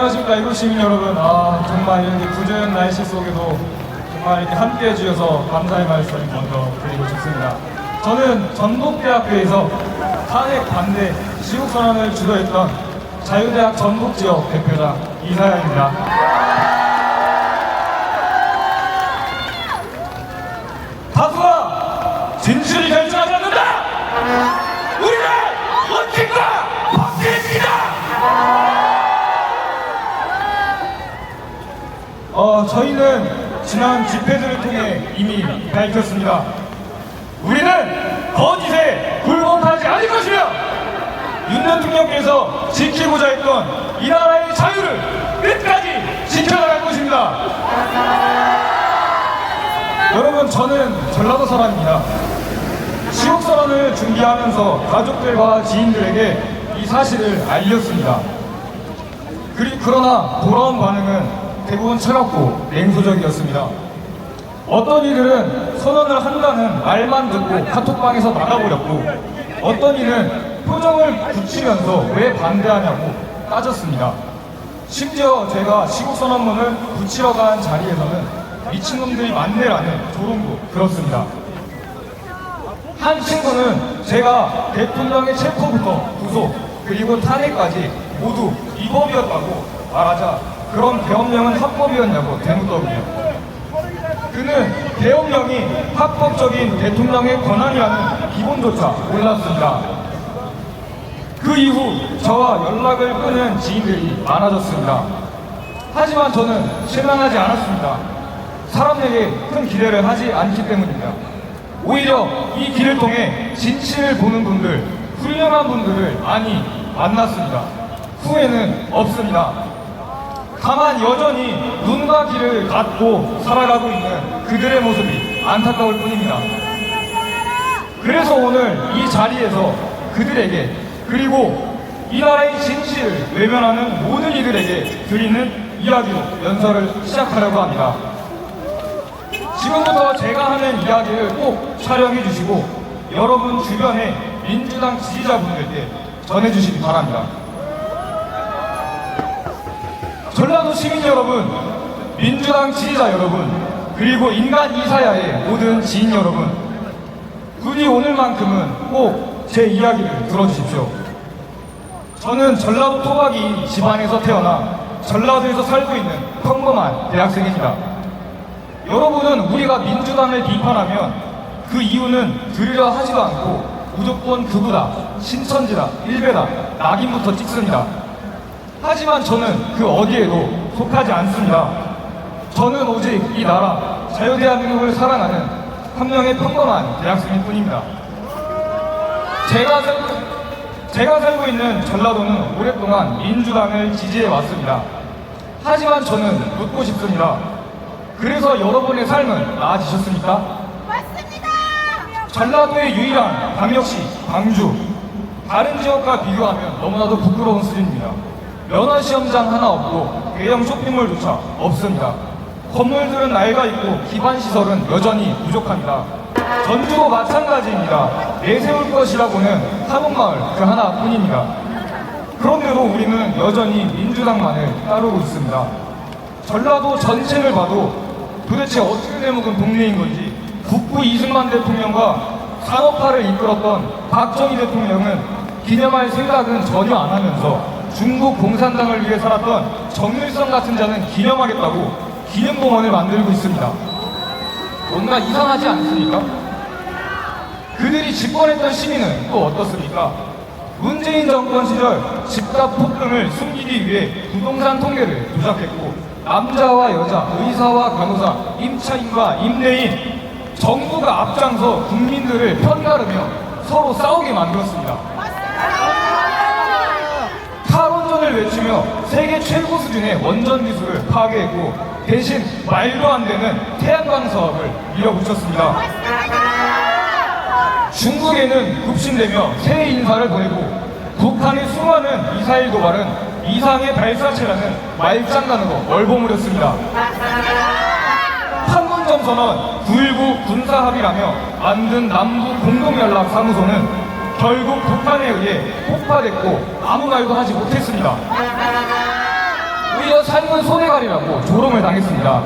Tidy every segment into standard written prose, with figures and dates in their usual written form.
안녕하십니까 이곳 시민 여러분. 정말 이렇게 부조연 날씨 속에도 정말 이렇게 함께해 주셔서 감사의 말씀 먼저 드리고 싶습니다. 저는 전북대학교에서 탄핵 반대 시국선언을 주도했던 자유대학 전북지역 대표자 이사야입니다. 다수가 진실을 결정하지 않는다! 우리는 언젠가 바뀌겠습니다! 저희는 지난 집회들을 통해 이미 밝혔습니다. 우리는 거짓에 굴복하지 않을 것이며 윤 대통령께서 지키고자 했던 이 나라의 자유를 끝까지 지켜나갈 것입니다. 여러분, 저는 전라도 사람입니다. 시국선언을 준비하면서 가족들과 지인들에게 이 사실을 알렸습니다. 그러나 돌아온 반응은 대부분 차갑고 냉소적이었습니다. 어떤 이들은 선언을 한다는 말만 듣고 카톡방에서 나가버렸고, 어떤 이는 표정을 굳히면서 왜 반대하냐고 따졌습니다. 심지어 제가 시국선언문을 붙이러 간 자리에서는 미친놈들이 많네라는 조롱도 들었습니다. 한 친구는 제가 대통령의 체포부터 구속 그리고 탄핵까지 모두 위법이었다고 말하자 그럼 계엄령은 합법이었냐고 되묻더군요. 그는 계엄령이 합법적인 대통령의 권한이라는 기본조차 몰랐습니다. 그 이후 저와 연락을 끊은 지인들이 많아졌습니다. 하지만 저는 실망하지 않았습니다. 사람에게 큰 기대를 하지 않기 때문입니다. 오히려 이 길을 통해 진실을 보는 분들, 훌륭한 분들을 많이 만났습니다. 후회는 없습니다. 다만 여전히 눈과 귀를 닫고 살아가고 있는 그들의 모습이 안타까울 뿐입니다. 그래서 오늘 이 자리에서 그들에게, 그리고 이 나라의 진실을 외면하는 모든 이들에게 드리는 이야기로 연설을 시작하려고 합니다. 지금부터 제가 하는 이야기를 꼭 촬영해 주시고 여러분 주변의 민주당 지지자분들께 전해주시기 바랍니다. 전라도 시민 여러분, 민주당 지지자 여러분, 그리고 인간 이사야의 모든 지인 여러분, 부디 오늘만큼은 꼭 제 이야기를 들어주십시오. 저는 전라도 토박이 집안에서 태어나 전라도에서 살고 있는 평범한 대학생입니다. 여러분은 우리가 민주당을 비판하면 그 이유는 들으려 하지도 않고 무조건 극우다, 신천지다, 일베다, 낙인부터 찍습니다. 하지만 저는 그 어디에도 속하지 않습니다. 저는 오직 이 나라, 자유대한민국을 사랑하는 한 명의 평범한 대학생일 뿐입니다. 제가 살고 있는 전라도는 오랫동안 민주당을 지지해 왔습니다. 하지만 저는 묻고 싶습니다. 그래서 여러분의 삶은 나아지셨습니까? 맞습니다. 전라도의 유일한 광역시 광주, 다른 지역과 비교하면 너무나도 부끄러운 수준입니다. 면허시험장 하나 없고 대형 쇼핑몰조차 없습니다. 건물들은 낡아 있고 기반시설은 여전히 부족합니다. 전주도 마찬가지입니다. 내세울 것이라고는 한옥마을 그 하나뿐입니다. 그런데도 우리는 여전히 민주당만을 따르고 있습니다. 전라도 전체를 봐도 도대체 어떻게 되먹은 동네인 건지 북부 이승만 대통령과 산업화를 이끌었던 박정희 대통령은 기념할 생각은 전혀 안 하면서 중국 공산당을 위해 살았던 정일성 같은 자는 기념하겠다고 기념공원을 만들고 있습니다. 뭔가 이상하지 않습니까? 그들이 집권했던 시민은 또 어떻습니까? 문재인 정권 시절 집값 폭등을 숨기기 위해 부동산 통계를 조작했고 남자와 여자, 의사와 간호사, 임차인과 임대인, 정부가 앞장서 국민들을 편가르며 서로 싸우게 만들었습니다. 탈원전을 외치며 세계 최고 수준의 원전 기술을 파괴했고 대신 말도 안 되는 태양광 사업을 밀어붙였습니다. 중국에는 급신되며 새 인사를 보내고 북한의 수많은 미사일 도발은 이상의 발사체라는 말장난으로 얼버무렸습니다. 판문점 선언, 9.19 군사합의라며 만든 남북 공동연락사무소는 결국 북한에 의해 폭파됐고 아무 말도 하지 못했습니다. 심지어 삶은 손해가리라고 조롱을 당했습니다.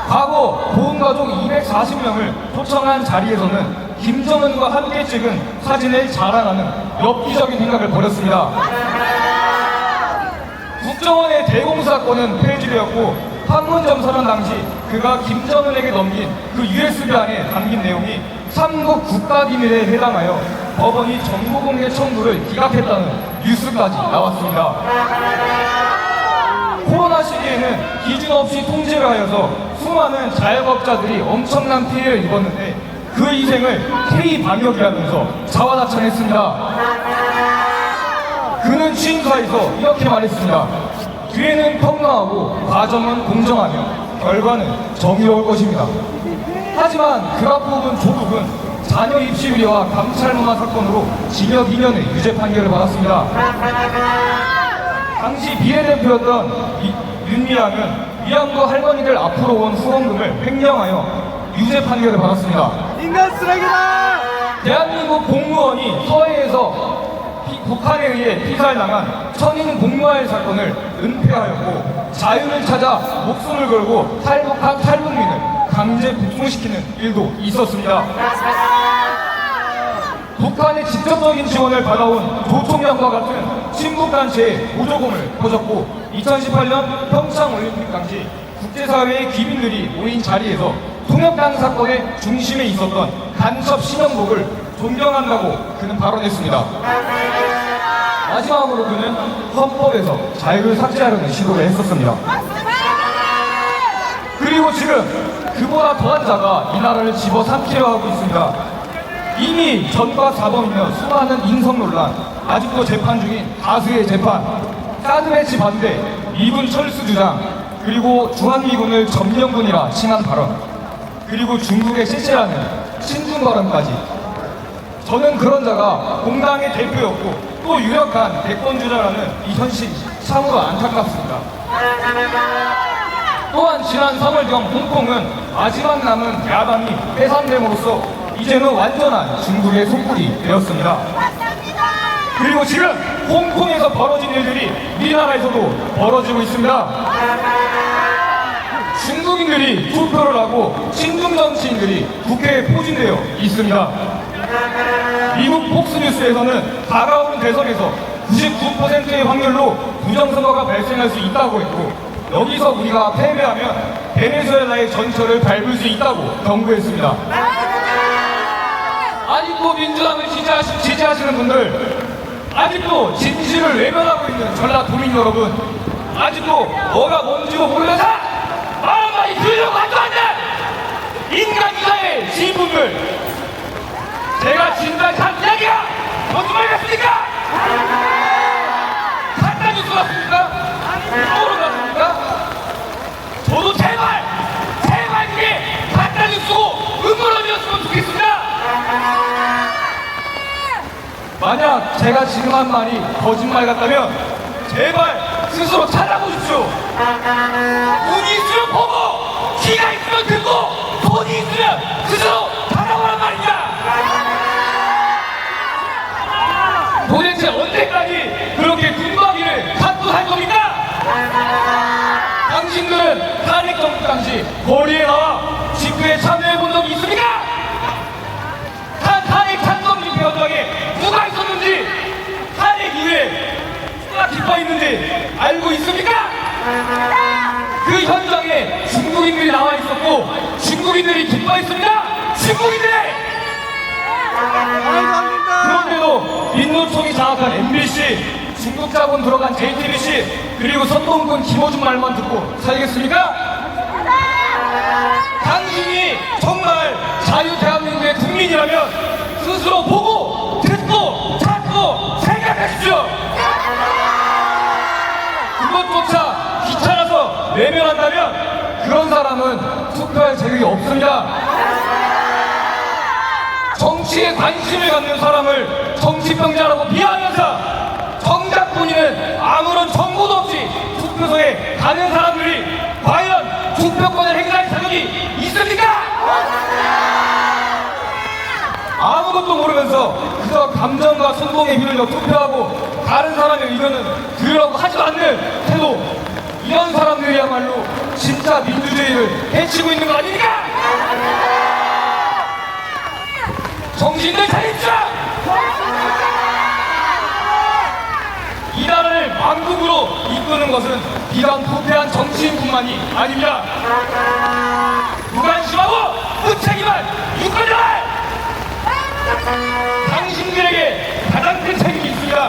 과거 보훈가족 240명을 초청한 자리에서는 김정은과 함께 찍은 사진을 자랑하는 엽기적인 행각을 벌였습니다. 국정원의 대공사건은 폐지되었고 판문점 선언 당시 그가 김정은에게 넘긴 그 USB 안에 담긴 내용이 삼국 국가기밀에 해당하여 법원이 정보공개 청구를 기각했다는 뉴스까지 나왔습니다. 코로나 시기에는 기준 없이 통제를 하여서 수많은 자영업자들이 엄청난 피해를 입었는데 그 희생을 K방역이라면서 자화자찬했습니다. 그는 취임사에서 이렇게 말했습니다. 뒤에는 평등하고 과정은 공정하며 결과는 정의로울 것입니다. 하지만 그 앞부분 조국은 자녀 입시 비리와 감찰 문화 사건으로 징역 2년의 유죄 판결을 받았습니다. 당시 비례대표였던 윤미향은 위안부 할머니들 앞으로 온 후원금을 횡령하여 유죄 판결을 받았습니다. 인간 쓰레기다! 대한민국 공무원이 서해에서 북한에 의해 피살당한 천인 공무활 사건을 은폐하였고 자유를 찾아 목숨을 걸고 탈북한 탈북민을 강제 북송시키는 일도 있었습니다. 북한의 직접적인 지원을 받아온 조총련과 같은 친북단체의 보조금을 퍼줬고 2018년 평창올림픽 당시 국제사회의 귀빈들이 모인 자리에서 통역당 사건의 중심에 있었던 간첩 신영복을 존경한다고 그는 발언했습니다. 마지막으로 그는 헌법에서 자유를 삭제하려는 시도를 했었습니다. 그리고 지금 그보다 더한 자가 이 나라를 집어삼키려 하고 있습니다. 이미 전과 사범이며 수많은 인성 논란, 아직도 재판 중인 다수의 재판, 사드 배치 반대, 미군 철수 주장, 그리고 주한미군을 점령군이라 칭한 발언, 그리고 중국의 실체라는 친중 발언까지. 저는 그런 자가 공당의 대표였고 또 유력한 대권주자라는 이 현실이 참으로 안타깝습니다. 또한 지난 3월경 홍콩은 마지막 남은 야당이 해산됨으로써 이제는 완전한 중국의 속국이 되었습니다. 그리고 지금 홍콩에서 벌어진 일들이 우리나라에서도 벌어지고 있습니다. 중국인들이 투표를 하고 친중 정치인들이 국회에 포진되어 있습니다. 미국 폭스뉴스에서는 다가오는 대선에서 99%의 확률로 부정선거가 발생할 수 있다고 했고 여기서 우리가 패배하면 베네수엘라의 전철을 밟을 수 있다고 경고했습니다. 아직도 민주당을 지지하시는 분들, 아직도 진실을 외면하고 있는 전라도민 여러분, 아직도 뭐가 뭔지도 모르면서 말한마디 들으려고 한도 안 돼! 인간 이사의 지인분들, 제가 진단한 이야기가 무슨 말이겠습니까? 간단 뉴스 같습니까? 음모론 같습니까? 저도 제발 그게 간단 뉴스고 음모론이었으면 좋겠습니다. 만약 제가 지금 한 말이 거짓말 같다면 제발 스스로 찾아보십시오. 눈이 있으면 보고, 귀가 있으면 듣고, 돈이 있으면 스스로 찾아보란 말입니다. 도대체 언제까지 그렇게 군박이를 갖고 살 겁니까? 당신들은 탄핵정부 당시 거리에 나와 집회에 참여해본 적이 있습니까? 탄핵 찬성 집회 현장에 누가 있었는지, 탄핵 이후에 누가 기뻐했는지 알고 있습니까? 그 현장에 중국인들이 나와 있었고 중국인들이 기뻐했습니다. 중국인들이! 그런데도 민노총이 장악한 MBC, 중국 자본 들어간 JTBC, 그리고 선동군 김어준 말만 듣고 살겠습니까? 당신이 정말 자유 대한민국의 국민이라면 스스로 보고, 듣고, 찾고, 생각하십시오. 그것조차 귀찮아서 외면한다면 그런 사람은 투표할 자격이 없습니다. 정치에 관심을 갖는 사람을 정치병자라고 비하하면서 정작 본인은 아무런 정보도 없이 투표소에 가는 사람들이 과연 투표권을 행사할 자격이 있습니까? 아무것도 모르면서 그저 감정과 선동에 휘둘려 투표하고 다른 사람의 의견은 들으라고 하지 않는 태도, 진짜 민주주의를 해치고 있는 거 아닙니까? 정신들 차립시오! 이 나라를 왕국으로 이끄는 것은 비단 부패한 정치인뿐만이 아닙니다. 무관심하고 무책임한 유권자들! 당신들에게 가장 큰 책임이 있습니다.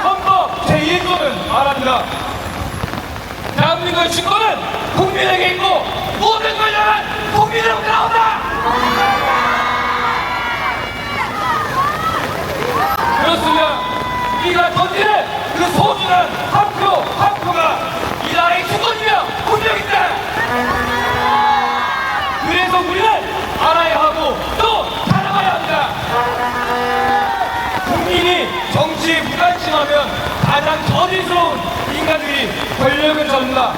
헌법 제1조는 말합니다. 대한민국의 주권은 국민에게 있고 모든 권력은 국민으로부터 나온다! 그렇습니다. 우리가 던지는 그 소중한 한 표 한 표가 이 나라의 주권이며 운명입니다. 그래서 우리는 알아야 하고 또 살아가야 합니다. 국민이 정치에 무관심하면 가장 저질스러운 인간들이 권력을 잡는다.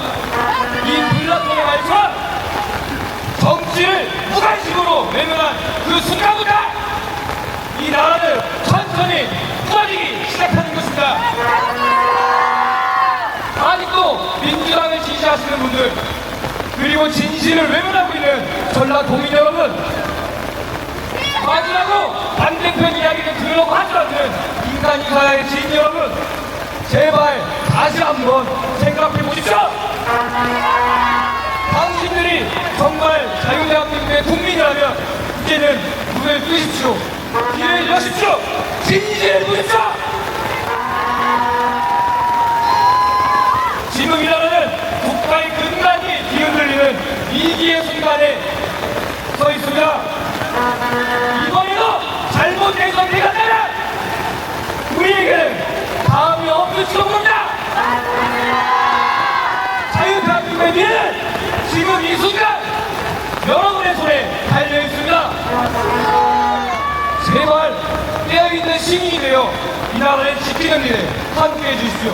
이 플라톤의 말처럼 정치를 무관심으로 외면한 그 순간부터 이 나라는 천천히 무너지기 시작하는 것입니다. 아직도 민주당을 지지하시는 분들, 그리고 진실을 외면하고 있는 전라도민 여러분, 마지막으로 반대편 이야기를 들으려고 하지 않는 인간 이사의 지인 여러분, 제발 다시 한번 생각해 보십시오. 당신들이 정말 자유대한민국의 국민이라면 이제는 눈을 뜨십시오. 기회를 여십시오. 진실을 보십시오. 지금 이 나라는 국가의 근간이 뒤흔들리는 위기의 순간에 서 있습니다. 이번에도 잘못된 선택을 한다면 우리에게는 다음이 없을지도 모릅니다. 자유대한민국의 미래는 지금 이 순간 여러분의 손에 달려 있습니다. 제발 깨어있는 시민이 되어 이 나라를 지키는 일에 함께해 주십시오.